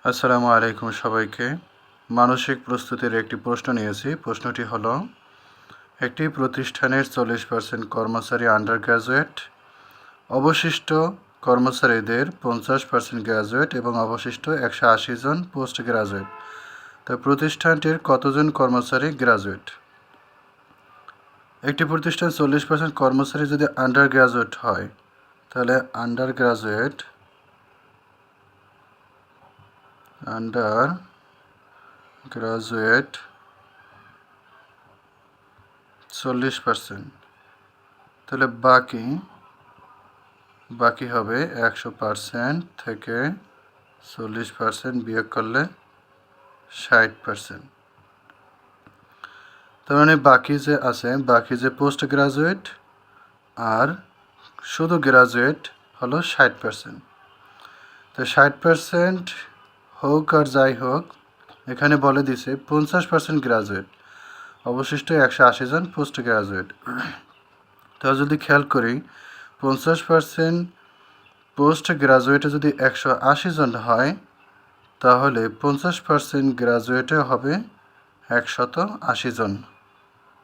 আসসালামু আলাইকুম সবাইকে। মানসিক প্রস্তুতির একটি প্রশ্ন নিয়েছি। প্রশ্নটি হলো, একটি প্রতিষ্ঠানের 40% কর্মচারী আন্ডার গ্র্যাজুয়েট, অবশিষ্ট কর্মচারীদের 50% গ্র্যাজুয়েট এবং অবশিষ্ট 180 জন পোস্ট গ্র্যাজুয়েট। তো প্রতিষ্ঠানটির কতজন কর্মচারী গ্র্যাজুয়েট? একটি প্রতিষ্ঠান 40% কর্মচারী যদি আন্ডার গ্র্যাজুয়েট হয়, তাহলে আন্ডার গ্র্যাজুয়েট 40%, তাহলে বাকি হবে 100% থেকে 40% বিয়োগ করলে 60%। তার মানে বাকি যে পোস্ট গ্রাজুয়েট আর শুধু গ্রাজুয়েট হলো 60%। তো 60% হোক আর যাই হোক, এখানে বলে দিছে 50% গ্রাজুয়েট, অবশিষ্ট 180 জন পোস্ট গ্রাজুয়েট। তো যদি খেয়াল করি, 50% পোস্ট গ্রাজুয়েটে যদি 180 জন হয়, তাহলে 50% গ্রাজুয়েটে হবে 180 জন।